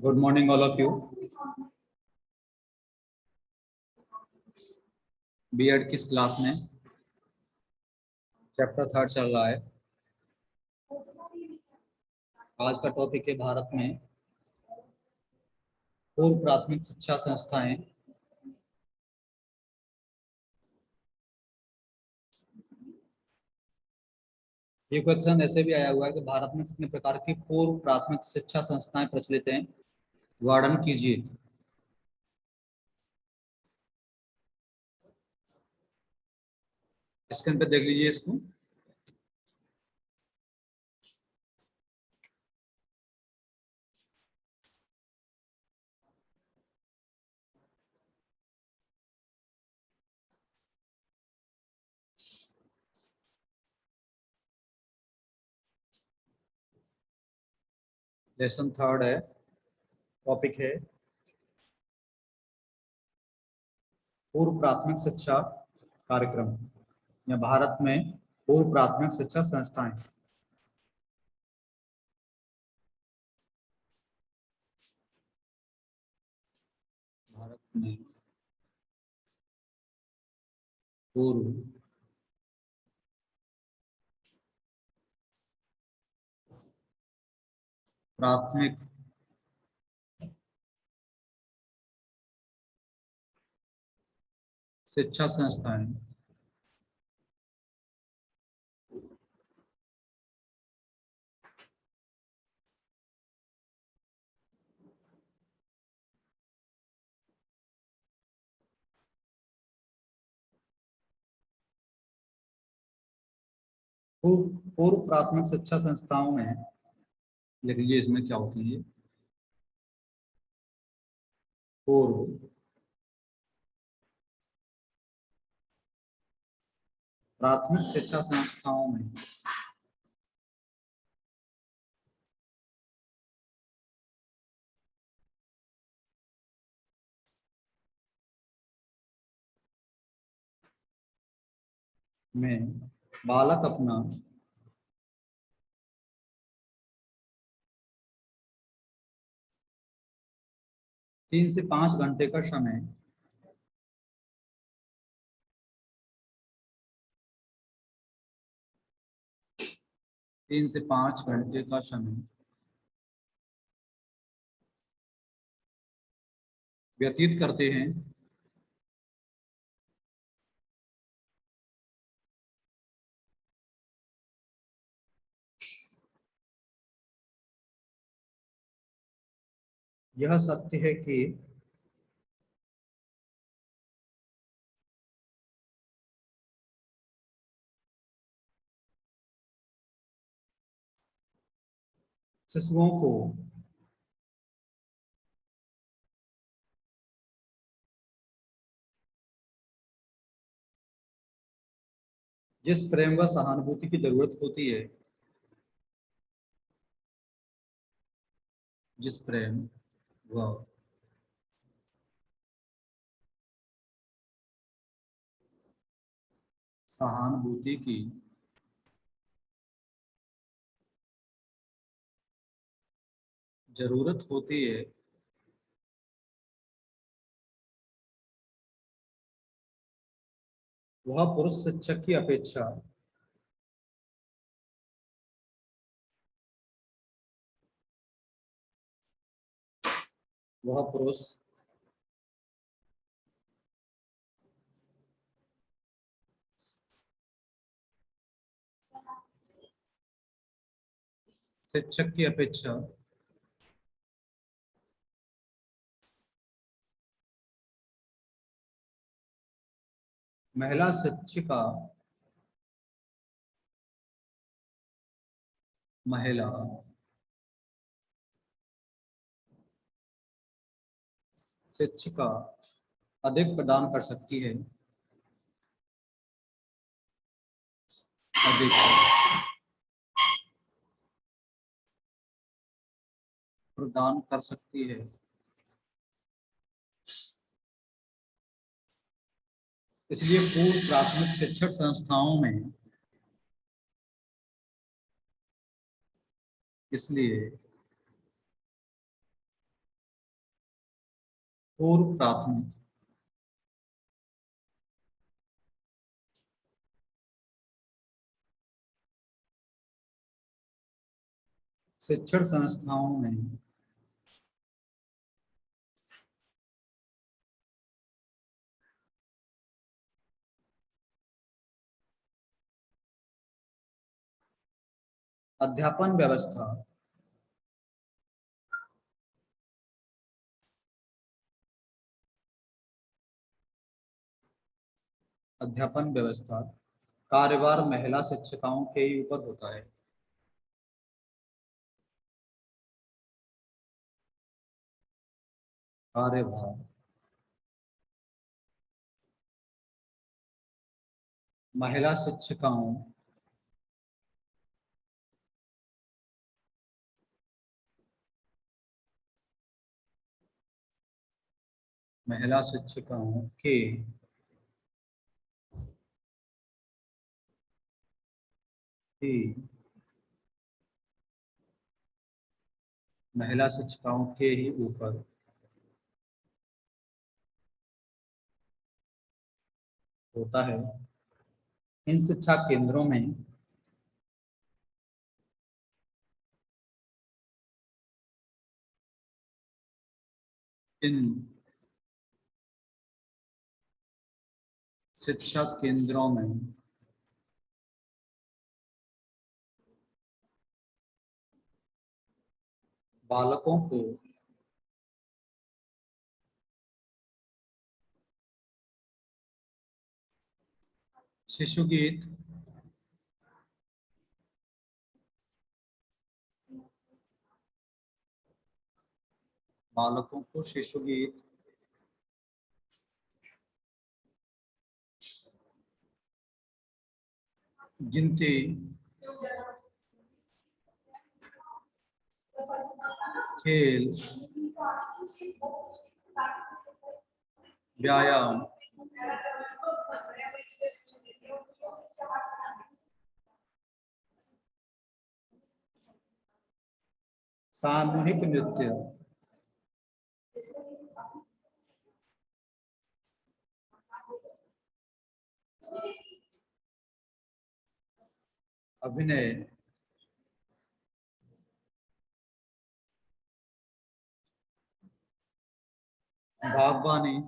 Good morning all of you. BEd किस class में? Chapter 3 चल रहा है। आज का टॉपिक है भारत में पूर्व प्राथमिक शिक्षा संस्थाएं। ये क्वेश्चन ऐसे भी आया हुआ है कि भारत में कितने प्रकार की पूर्व प्राथमिक शिक्षा संस्थाएं प्रचलित हैं, वर्णन कीजिए। स्क्रीन पे देख लीजिए इसको। लेसन 3 है, टॉपिक है पूर्व प्राथमिक शिक्षा कार्यक्रम या भारत में पूर्व प्राथमिक शिक्षा संस्थाएं। भारत में पूर्व प्राथमिक शिक्षा संस्थाएं पूर्व प्राथमिक शिक्षा संस्थाओं में लिख लीजिए इसमें क्या होती है। पूर्व प्राथमिक शिक्षा संस्थाओं में बालक अपना तीन से 5 घंटे का समय 3 से 5 घंटे का समय व्यतीत करते हैं यह सत्य है कि शिशुओं को जिस प्रेम व सहानुभूति की जरूरत होती है, जिस प्रेम व सहानुभूति की जरूरत होती है, वह पुरुष शिक्षक की अपेक्षा वह पुरुष शिक्षक की अपेक्षा महिला शिक्षिका महिला शिक्षिका अधिक प्रदान कर सकती है, अधिक प्रदान कर सकती है। इसलिए पूर्व प्राथमिक शिक्षण संस्थाओं में इसलिए पूर्व प्राथमिक शिक्षण संस्थाओं में अध्यापन व्यवस्था कार्यभार महिला शिक्षिकाओं के ही ऊपर होता है। कार्यभार महिला शिक्षिकाओं के ही महिला शिक्षिकाओं के ही ऊपर होता है। इन शिक्षा केंद्रों में इन शिक्षा केंद्रों में बालकों को शिशु गीत बालकों को शिशु गीत गिनती खेल व्यायाम सामूहिक नृत्य अभिनय बागवानी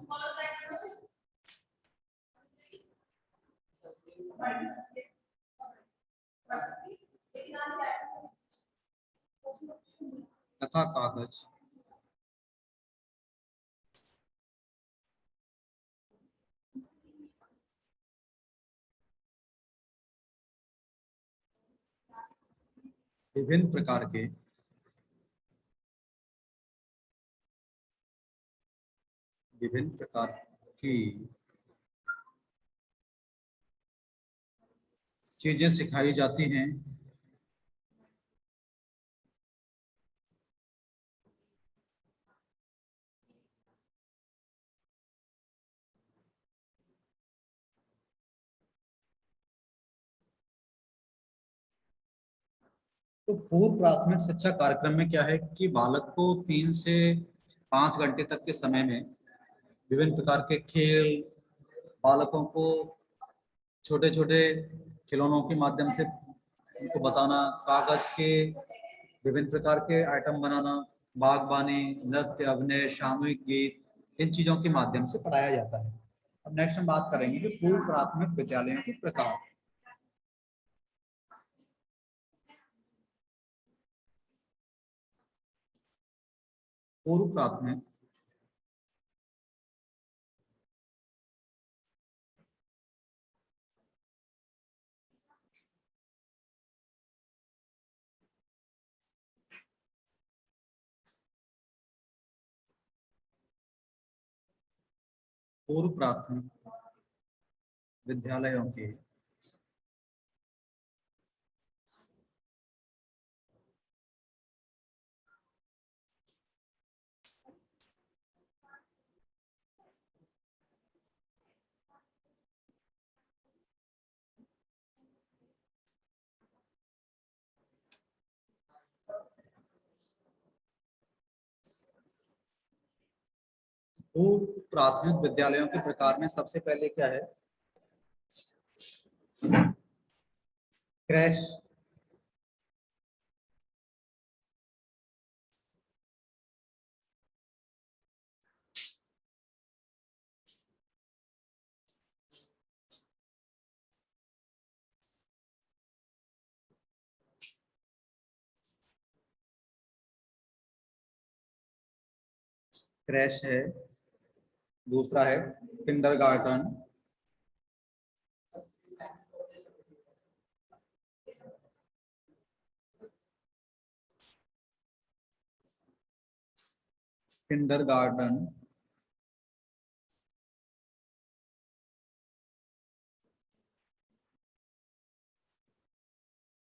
तथा कागज विभिन्न प्रकार के विभिन्न प्रकार की चीजें सिखाई जाती हैं। तो पूर्व प्राथमिक शिक्षा कार्यक्रम में क्या है कि बालक को 3 से 5 घंटे तक के समय में विभिन्न प्रकार के खेल, बालकों को छोटे छोटे खिलौनों के माध्यम से उनको बताना, कागज के विभिन्न प्रकार के आइटम बनाना, बागवानी, नृत्य, अभिनय, सामूहिक गीत, इन चीजों के माध्यम से पढ़ाया जाता है। अब नेक्स्ट हम बात करेंगे कि पूर्व प्राथमिक विद्यालयों के प्रकार। पूर्व प्राथमिक पूर्व प्राथमिक विद्यालयों के पूर्व प्राथमिक विद्यालयों के प्रकार में सबसे पहले क्या है? क्रैश, क्रैश है। दूसरा है किंडरगार्टन, किंडरगार्टन।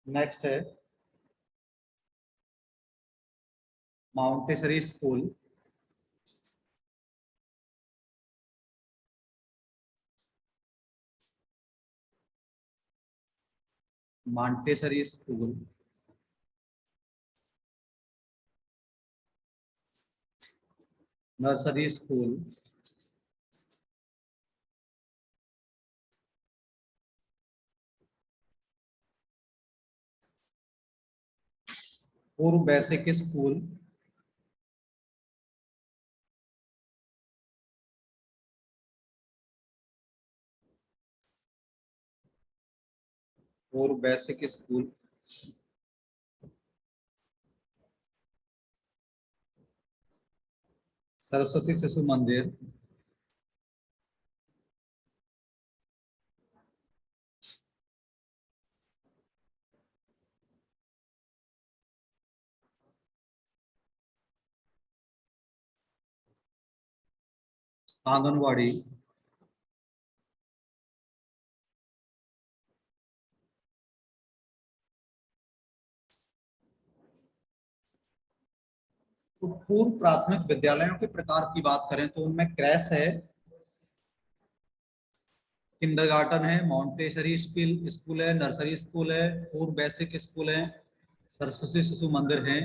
नेक्स्ट है Montessori school, Montessori school. Nursery school, पूर्व बेसिक स्कूल, पूर्व बेसिक स्कूल। सरस्वती शिशु मंदिर, आंगनवाड़ी, तो पूर्व प्राथमिक विद्यालयों के प्रकार की बात करें तो उनमें क्रैश है, किंडरगार्टन है, मॉन्टेसरी स्कूल स्कूल है, नर्सरी स्कूल है, पूर्व बेसिक स्कूल है, सरस्वती शिशु मंदिर है,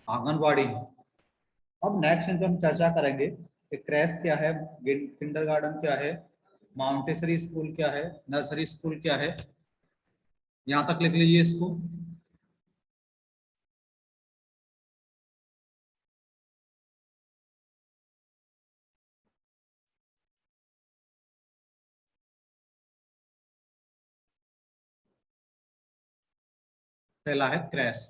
आंगनवाड़ी है। अब नेक्स्ट इन पे हम चर्चा करेंगे कि क्रैश क्या है, किंडरगार्टन क्या है, माउंटेसरी स्कूल क्या है, नर्सरी स्कूल क्या है। यहाँ तक लिख लीजिए इसको। पहला है क्रैश।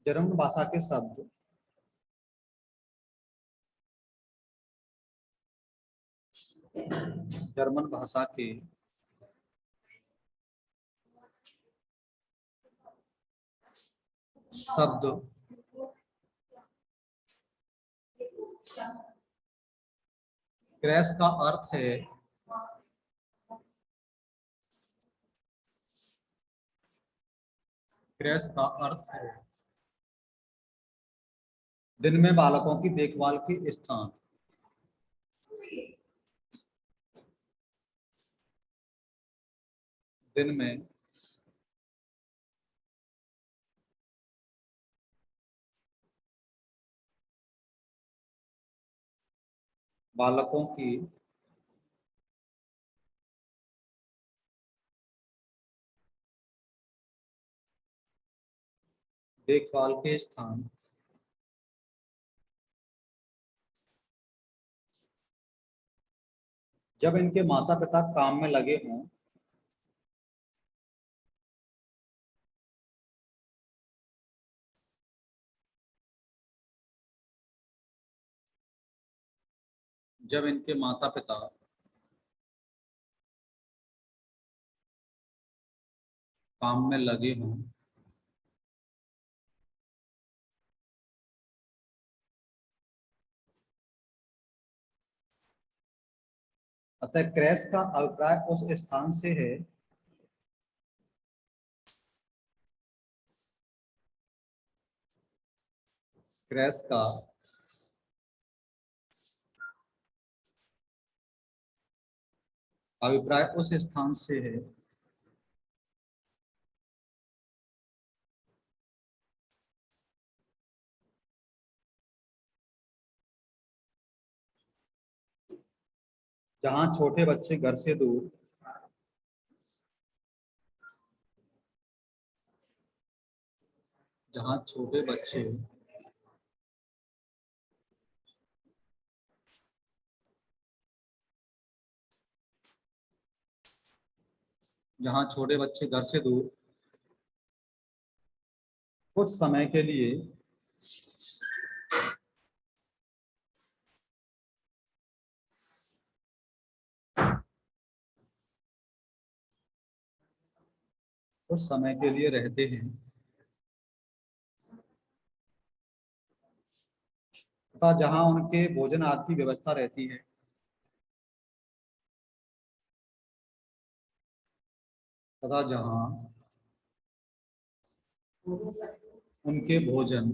जर्मन भाषा के शब्द, जर्मन भाषा के शब्द क्रैश का अर्थ है क्रैश का अर्थ है दिन में बालकों की देखभाल के स्थान। दिन में बालकों की देखभाल के स्थान। जब इनके माता पिता काम में लगे हों, जब इनके माता पिता काम में लगे हों, अतः क्रैश का अभिप्राय उस स्थान से है क्रैश का अभिप्राय उस स्थान से है जहाँ छोटे बच्चे घर से दूर जहाँ छोटे बच्चे जहाँ छोटे बच्चे घर से दूर कुछ समय के लिए रहते हैं तथा जहाँ उनके भोजन आदि की व्यवस्था रहती है तथा जहाँ उनके भोजन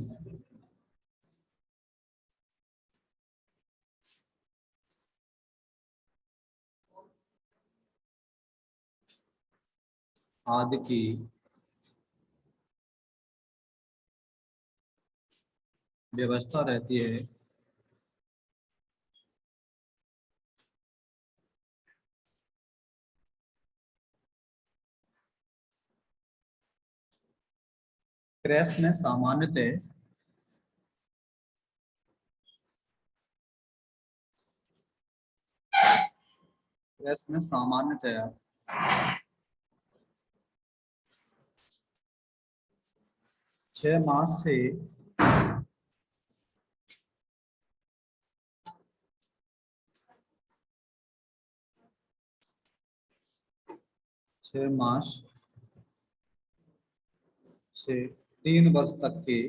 आदि की व्यवस्था रहती है क्रैश में सामान्यतः क्रैश में सामान्यतया 6 मास से 6 मास से 3 वर्ष तक के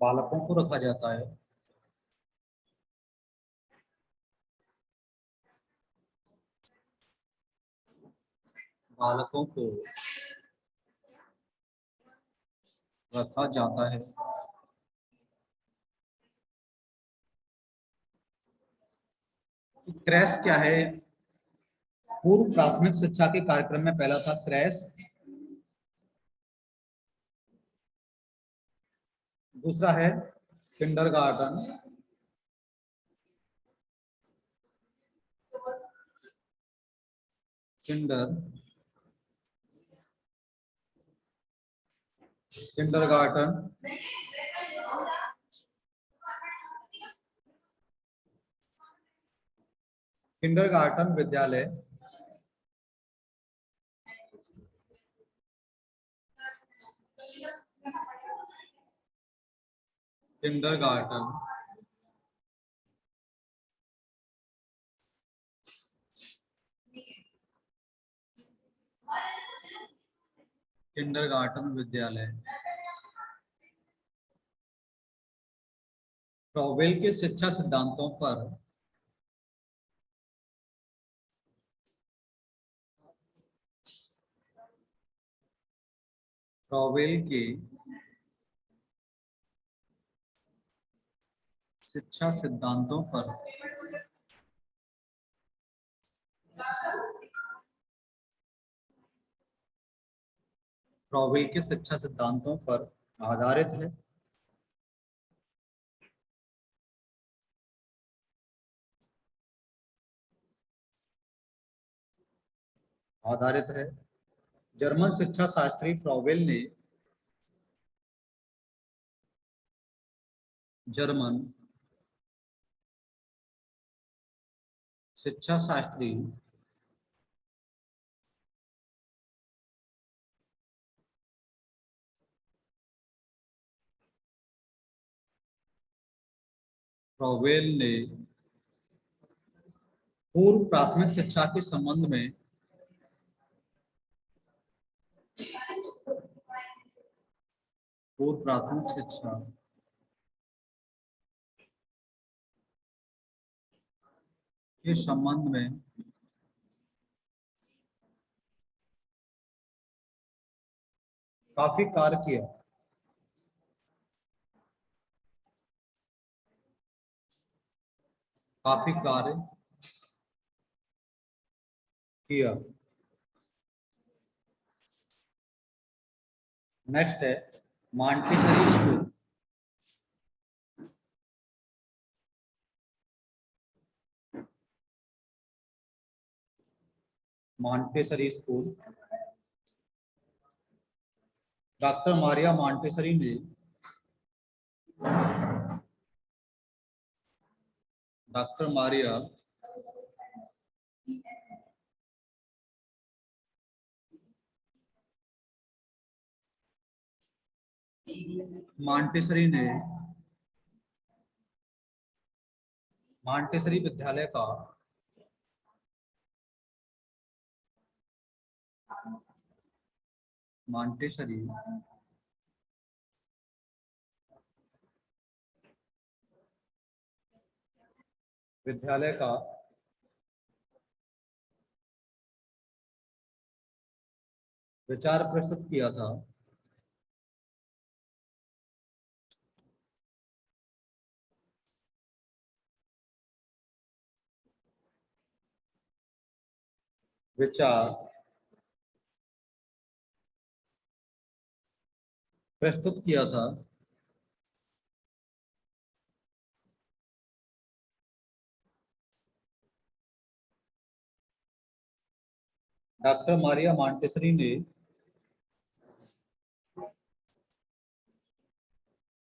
बालकों को रखा जाता है बालकों को रखा जाता है क्रैश क्या है? पूर्व प्राथमिक शिक्षा के कार्यक्रम में पहला था क्रैश, दूसरा है किंडरगार्टन, किंडर किंडरगार्टन, किंडरगार्टन विद्यालय, किंडरगार्टन किंडरगार्टन विद्यालय फ्रॉवेल के शिक्षा सिद्धांतों पर फ्रॉवेल के शिक्षा सिद्धांतों पर फ्रॉवेल के शिक्षा सिद्धांतों पर आधारित है जर्मन शिक्षा शास्त्री फ्रॉवेल ने जर्मन शिक्षा शास्त्री फ्रॉवेल ने पूर्व प्राथमिक शिक्षा के संबंध में पूर्व प्राथमिक शिक्षा के संबंध में काफी कार्य किया काफी कार्य किया। नेक्स्ट है Montessori school. Montessori school. Doctor Maria Montessori ने डॉक्टर मारिया मॉन्टेसरी ने मॉन्टेसरी विद्यालय का मॉन्टेसरी विद्यालय का विचार प्रस्तुत किया था। विचार प्रस्तुत किया था डॉक्टर मारिया मॉन्टेसरी ने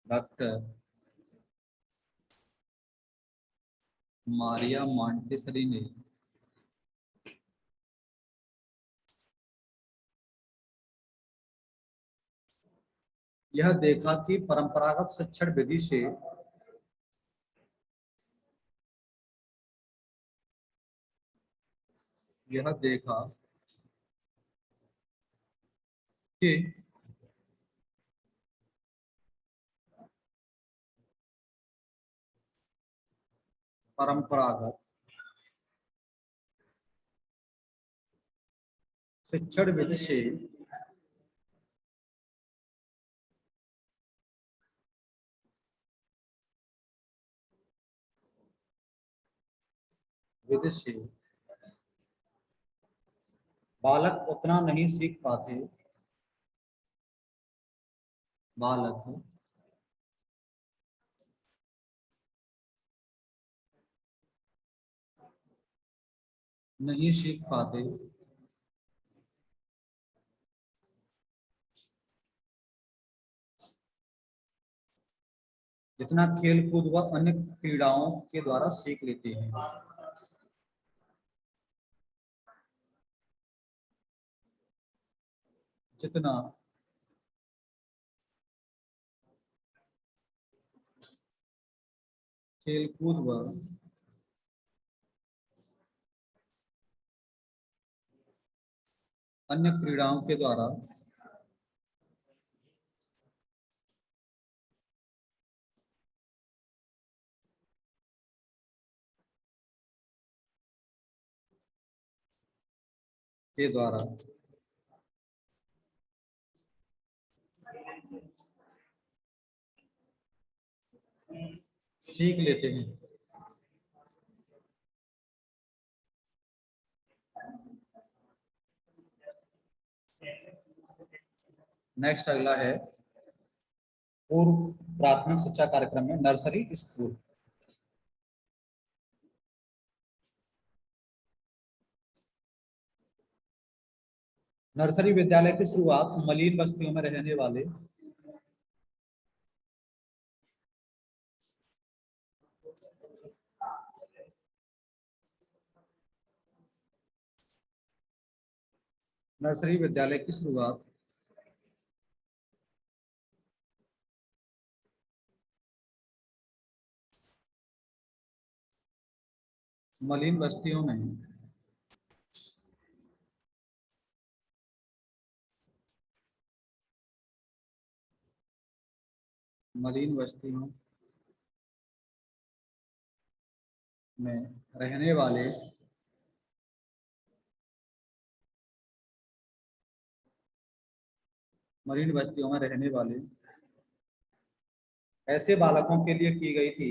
डॉक्टर मारिया मॉन्टेसरी ने यह देखा कि परंपरागत शिक्षण विधि से यह देखा कि परंपरागत शिक्षण विधि से बालक उतना नहीं सीख पाते। बालक नहीं सीख पाते जितना खेल कूद व अन्य क्रीड़ाओं के द्वारा सीख लेते हैं। जितना खेल कूद व अन्य क्रीड़ाओं के द्वारा सीख लेते हैं। नेक्स्ट अगला है पूर्व प्राथमिक शिक्षा कार्यक्रम में नर्सरी स्कूल। नर्सरी विद्यालय की शुरुआत मलिन बस्तियों में रहने वाले नर्सरी विद्यालय की शुरुआत मलिन बस्तियों में मलिन बस्तियों में रहने वाले मलिन बस्तियों में रहने वाले ऐसे बालकों के लिए की गई थी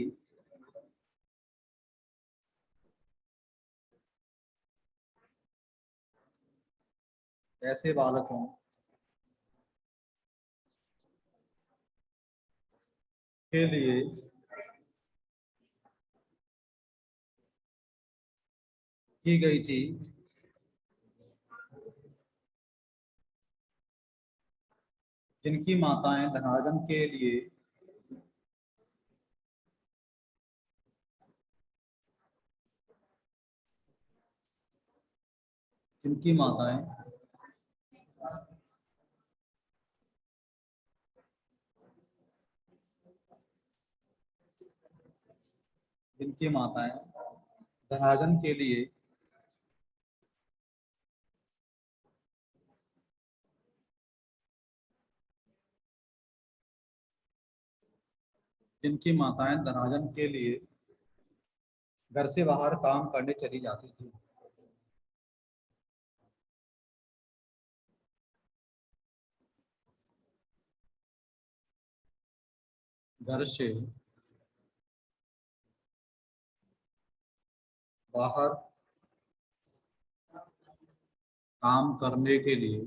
ऐसे बालकों के लिए की गई थी जिनकी माताएं धनार्जन के लिए जिनकी माताएं जिनकी माताएं धनार्जन के लिए जिनकी माताएं धनार्जन के लिए घर से बाहर काम करने चली जाती थी। घर से बाहर काम करने के लिए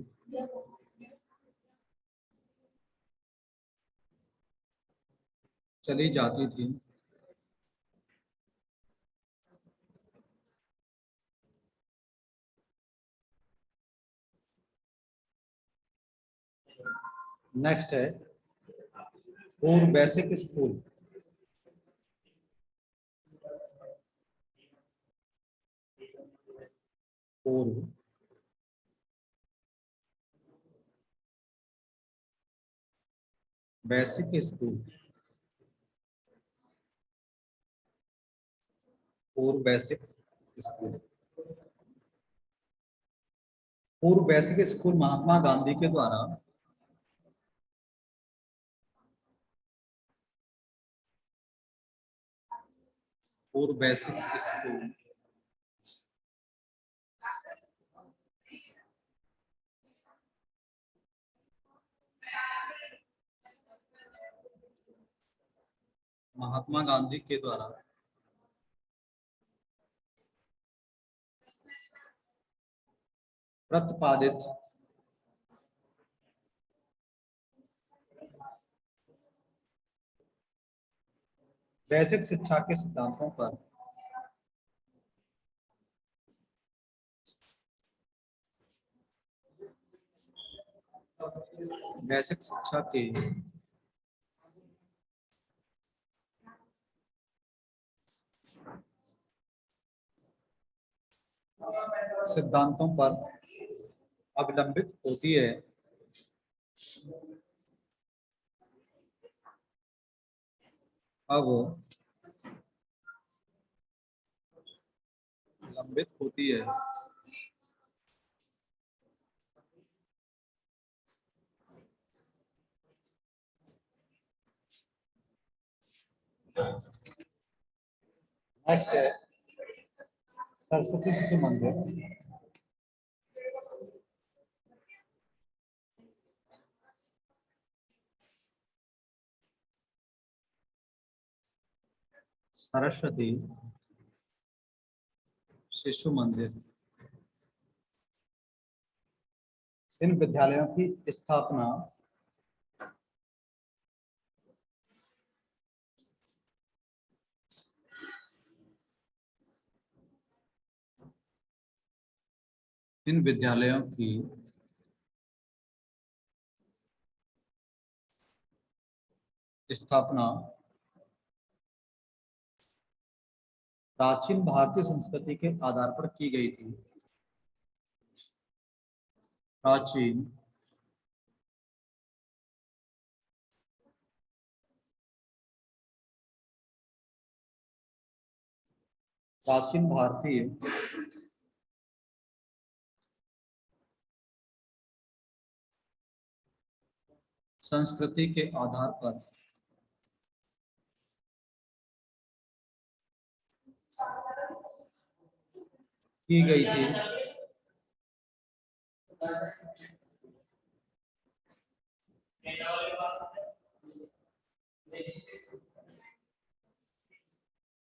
चली जाती थी। नेक्स्ट है पूर्व बेसिक स्कूल। पूर्व बेसिक स्कूल। पूर्व बेसिक स्कूल। पूर्व बेसिक स्कूल महात्मा गांधी के द्वारा पूर्व बेसिक स्कूल महात्मा गांधी के द्वारा प्रतिपादित बेसिक शिक्षा के सिद्धांतों पर बेसिक शिक्षा के सिद्धांतों पर अवलंबित होती है। अब अवलंबित होती है। नेक्स्ट है सरस्वती शिशु मंदिर। सरस्वती शिशु मंदिर इन विद्यालयों की स्थापना इन विद्यालयों की स्थापना प्राचीन भारतीय संस्कृति के आधार पर की गई थी। प्राचीन प्राचीन भारतीय संस्कृति के आधार पर की गई थी।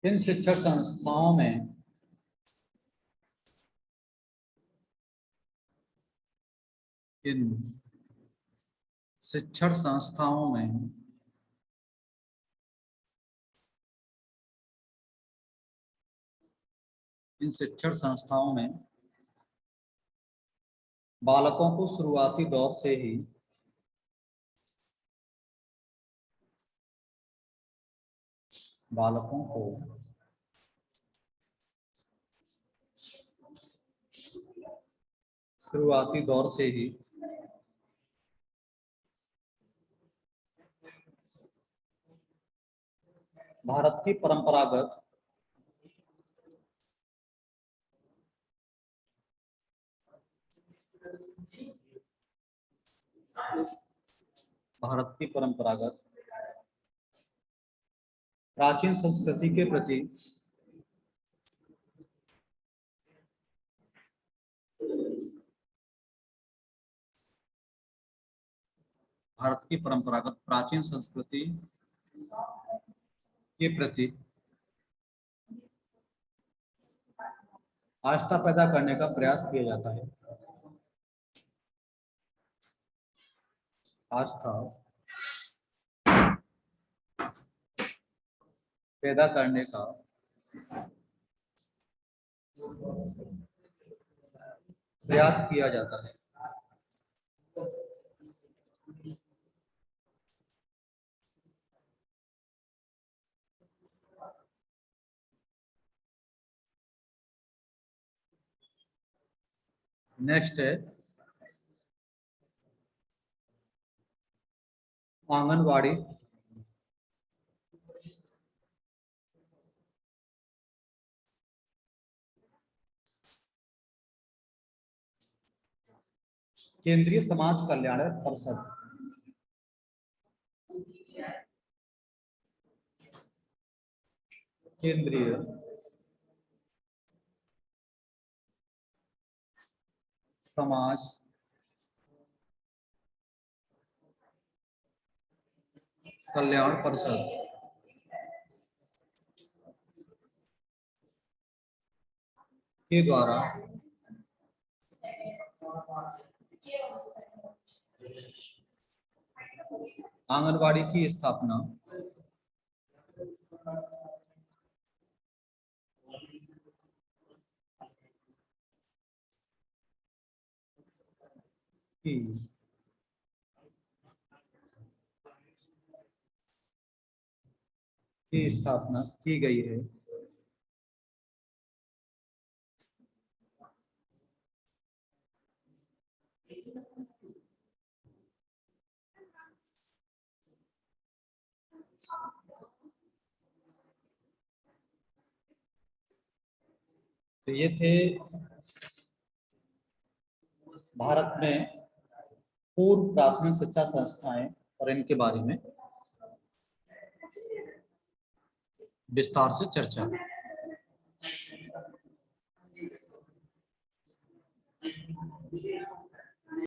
इन शिक्षण संस्थाओं में इन शिक्षण संस्थाओं में बालकों को शुरुआती दौर से ही बालकों को शुरुआती दौर से ही भारत की परंपरागत प्राचीन संस्कृति के प्रति भारत की परंपरागत प्राचीन संस्कृति के प्रति आस्था पैदा करने का प्रयास किया जाता है। आस्था पैदा करने का प्रयास किया जाता है। नेक्स्ट है आंगनवाड़ी। केंद्रीय समाज कल्याण परिषद केंद्रीय समाज कल्याण परिषद के द्वारा आंगनवाड़ी की स्थापना की गई है। तो ये थे भारत में पूर्व प्राथमिक शिक्षा संस्थाएं और इनके बारे में विस्तार से चर्चा।